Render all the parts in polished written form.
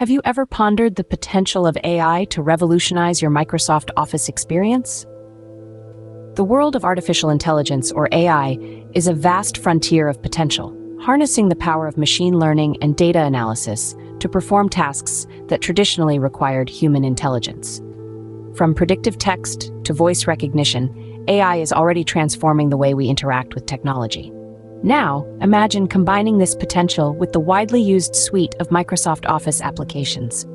Have you ever pondered the potential of AI to revolutionize your Microsoft Office experience? The world of artificial intelligence, or AI, is a vast frontier of potential, harnessing the power of machine learning and data analysis to perform tasks that traditionally required human intelligence. From predictive text to voice recognition, AI is already transforming the way we interact with technology. Now, imagine combining this potential with the widely used suite of Microsoft Office applications.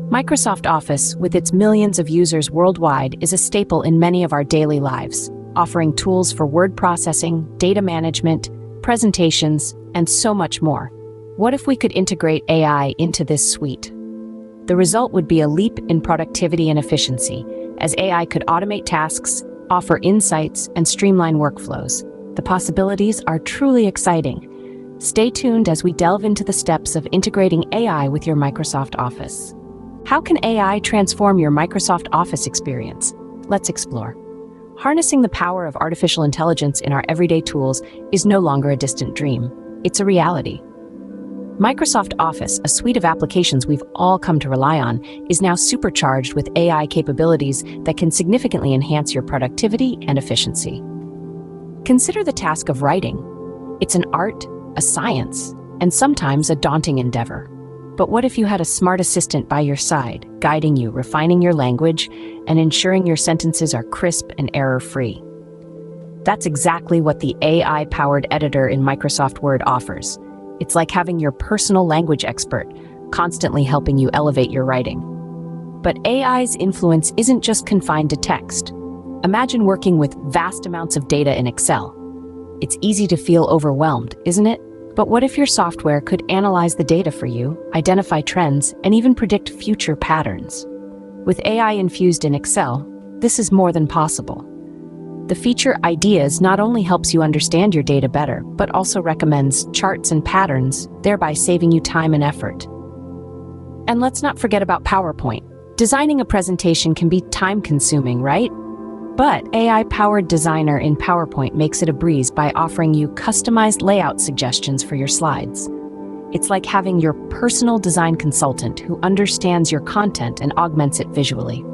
Microsoft Office, with its millions of users worldwide, is a staple in many of our daily lives, offering tools for word processing, data management, presentations, and so much more. What if we could integrate AI into this suite? The result would be a leap in productivity and efficiency, as AI could automate tasks, offer insights, and streamline workflows. The possibilities are truly exciting. Stay tuned as we delve into the steps of integrating AI with your Microsoft Office. How can AI transform your Microsoft Office experience? Let's explore. Harnessing the power of artificial intelligence in our everyday tools is no longer a distant dream. It's a reality. Microsoft Office, a suite of applications we've all come to rely on, is now supercharged with AI capabilities that can significantly enhance your productivity and efficiency. Consider the task of writing. It's an art, a science, and sometimes a daunting endeavor. But what if you had a smart assistant by your side, guiding you, refining your language, and ensuring your sentences are crisp and error-free? That's exactly what the AI-powered editor in Microsoft Word offers. It's like having your personal language expert, constantly helping you elevate your writing. But AI's influence isn't just confined to text. Imagine working with vast amounts of data in Excel. It's easy to feel overwhelmed, isn't it? But what if your software could analyze the data for you, identify trends, and even predict future patterns? With AI infused in Excel, this is more than possible. The feature Ideas not only helps you understand your data better, but also recommends charts and patterns, thereby saving you time and effort. And let's not forget about PowerPoint. Designing a presentation can be time-consuming, right? But AI-powered Designer in PowerPoint makes it a breeze by offering you customized layout suggestions for your slides. It's like having your personal design consultant who understands your content and augments it visually.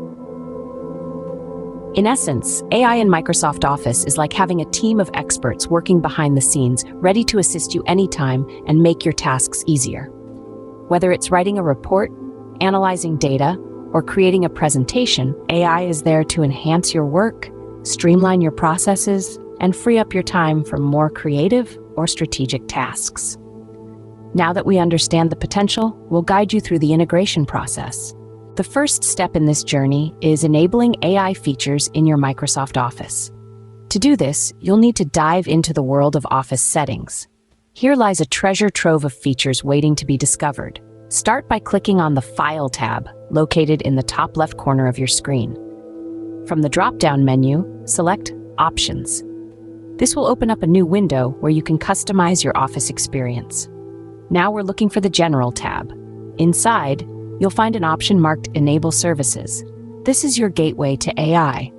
In essence, AI in Microsoft Office is like having a team of experts working behind the scenes, ready to assist you anytime and make your tasks easier. Whether it's writing a report, analyzing data, or creating a presentation, AI is there to enhance your work, streamline your processes, and free up your time for more creative or strategic tasks. Now that we understand the potential, we'll guide you through the integration process. The first step in this journey is enabling AI features in your Microsoft Office. To do this, you'll need to dive into the world of Office settings. Here lies a treasure trove of features waiting to be discovered. Start by clicking on the File tab, located in the top left corner of your screen. From the drop-down menu, select Options. This will open up a new window where you can customize your Office experience. Now we're looking for the General tab. Inside, you'll find an option marked Enable Services. This is your gateway to AI.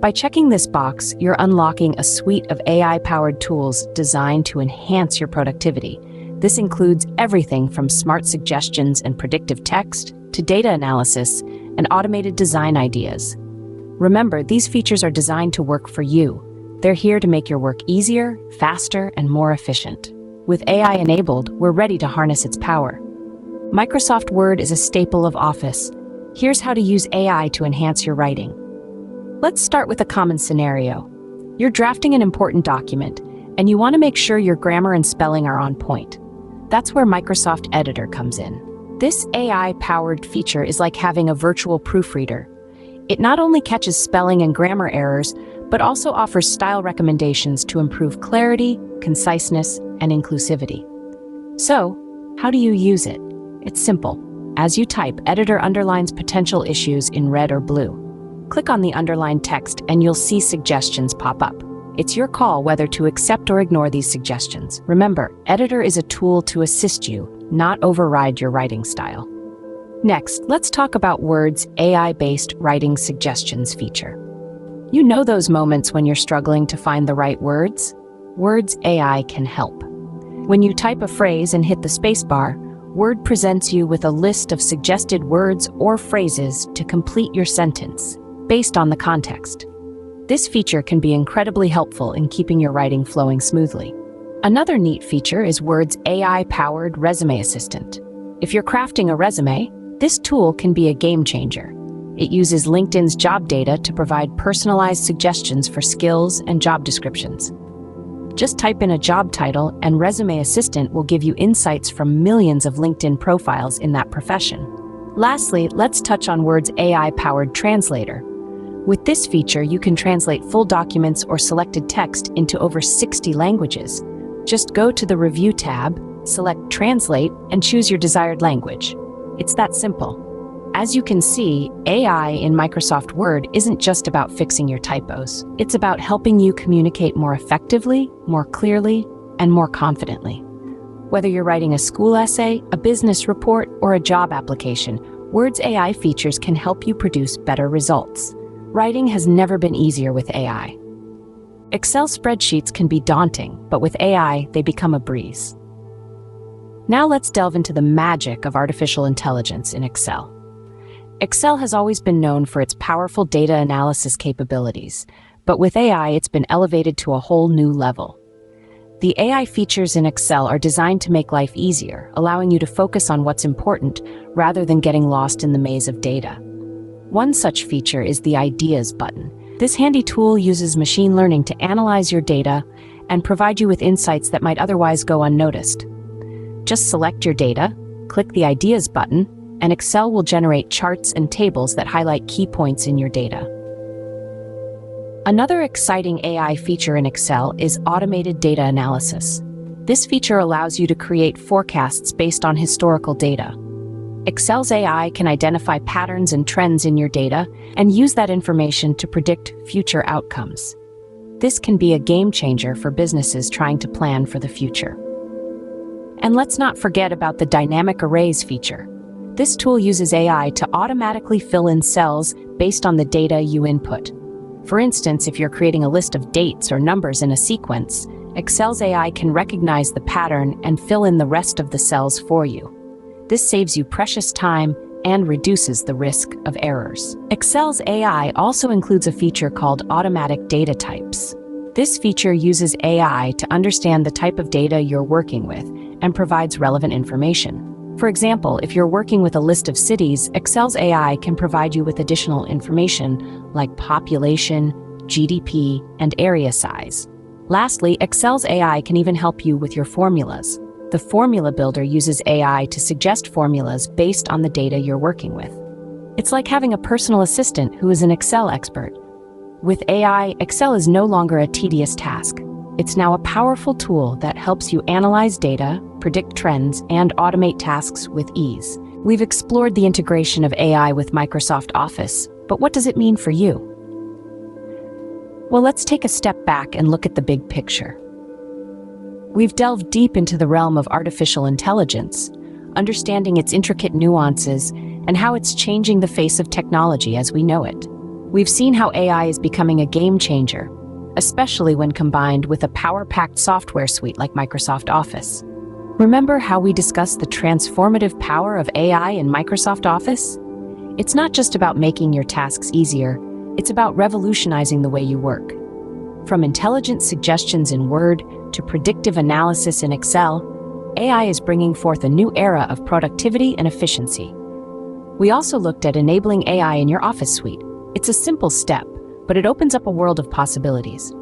By checking this box, you're unlocking a suite of AI-powered tools designed to enhance your productivity. This includes everything from smart suggestions and predictive text to data analysis and automated design ideas. Remember, these features are designed to work for you. They're here to make your work easier, faster, and more efficient. With AI enabled, we're ready to harness its power. Microsoft Word is a staple of Office. Here's how to use AI to enhance your writing. Let's start with a common scenario. You're drafting an important document, and you want to make sure your grammar and spelling are on point. That's where Microsoft Editor comes in. This AI-powered feature is like having a virtual proofreader. It not only catches spelling and grammar errors, but also offers style recommendations to improve clarity, conciseness, and inclusivity. So, how do you use it? It's simple. As you type, Editor underlines potential issues in red or blue. Click on the underlined text and you'll see suggestions pop up. It's your call whether to accept or ignore these suggestions. Remember, Editor is a tool to assist you, not override your writing style. Next, let's talk about Word's AI-based writing suggestions feature. You know those moments when you're struggling to find the right words? Word's AI can help. When you type a phrase and hit the spacebar, Word presents you with a list of suggested words or phrases to complete your sentence, based on the context. This feature can be incredibly helpful in keeping your writing flowing smoothly. Another neat feature is Word's AI-powered resume assistant. If you're crafting a resume, this tool can be a game changer. It uses LinkedIn's job data to provide personalized suggestions for skills and job descriptions. Just type in a job title and Resume Assistant will give you insights from millions of LinkedIn profiles in that profession. Lastly, let's touch on Word's AI-powered translator. With this feature, you can translate full documents or selected text into over 60 languages. Just go to the Review tab, select Translate, and choose your desired language. It's that simple. As you can see, AI in Microsoft Word isn't just about fixing your typos. It's about helping you communicate more effectively, more clearly, and more confidently. Whether you're writing a school essay, a business report, or a job application, Word's AI features can help you produce better results. Writing has never been easier with AI. Excel spreadsheets can be daunting, but with AI, they become a breeze. Now let's delve into the magic of artificial intelligence in Excel. Excel has always been known for its powerful data analysis capabilities, but with AI, it's been elevated to a whole new level. The AI features in Excel are designed to make life easier, allowing you to focus on what's important rather than getting lost in the maze of data. One such feature is the Ideas button. This handy tool uses machine learning to analyze your data and provide you with insights that might otherwise go unnoticed. Just select your data, click the Ideas button, and Excel will generate charts and tables that highlight key points in your data. Another exciting AI feature in Excel is automated data analysis. This feature allows you to create forecasts based on historical data. Excel's AI can identify patterns and trends in your data and use that information to predict future outcomes. This can be a game changer for businesses trying to plan for the future. And let's not forget about the Dynamic Arrays feature. This tool uses AI to automatically fill in cells based on the data you input. For instance, if you're creating a list of dates or numbers in a sequence, Excel's AI can recognize the pattern and fill in the rest of the cells for you. This saves you precious time and reduces the risk of errors. Excel's AI also includes a feature called Automatic Data Types. This feature uses AI to understand the type of data you're working with and provides relevant information. For example, if you're working with a list of cities, Excel's AI can provide you with additional information like population, GDP, and area size. Lastly, Excel's AI can even help you with your formulas. The Formula Builder uses AI to suggest formulas based on the data you're working with. It's like having a personal assistant who is an Excel expert. With AI, Excel is no longer a tedious task. It's now a powerful tool that helps you analyze data, predict trends, and automate tasks with ease. We've explored the integration of AI with Microsoft Office, but what does it mean for you? Well, let's take a step back and look at the big picture. We've delved deep into the realm of artificial intelligence, understanding its intricate nuances and how it's changing the face of technology as we know it. We've seen how AI is becoming a game changer, especially when combined with a power-packed software suite like Microsoft Office. Remember how we discussed the transformative power of AI in Microsoft Office? It's not just about making your tasks easier, it's about revolutionizing the way you work. From intelligent suggestions in Word to predictive analysis in Excel, AI is bringing forth a new era of productivity and efficiency. We also looked at enabling AI in your Office suite. It's a simple step, but it opens up a world of possibilities.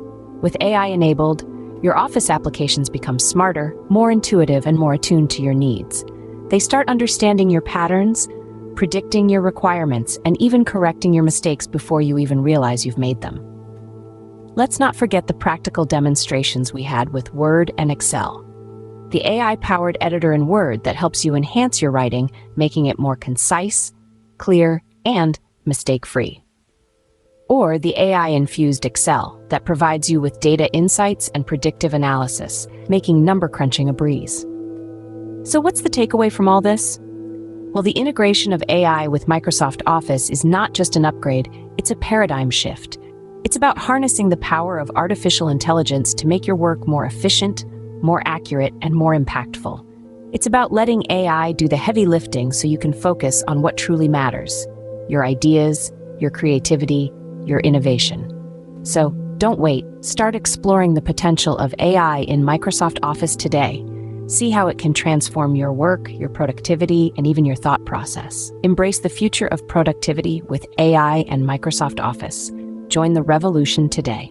With AI enabled, your Office applications become smarter, more intuitive, and more attuned to your needs. They start understanding your patterns, predicting your requirements, and even correcting your mistakes before you even realize you've made them. Let's not forget the practical demonstrations we had with Word and Excel. The AI-powered editor in Word that helps you enhance your writing, making it more concise, clear, and mistake-free. Or the AI-infused Excel that provides you with data insights and predictive analysis, making number crunching a breeze. So what's the takeaway from all this? Well, the integration of AI with Microsoft Office is not just an upgrade, it's a paradigm shift. It's about harnessing the power of artificial intelligence to make your work more efficient, more accurate, and more impactful. It's about letting AI do the heavy lifting so you can focus on what truly matters: your ideas, your creativity, your innovation. So don't wait. Start exploring the potential of AI in Microsoft Office today. See how it can transform your work, your productivity, and even your thought process. Embrace the future of productivity with AI and Microsoft Office. Join the revolution today.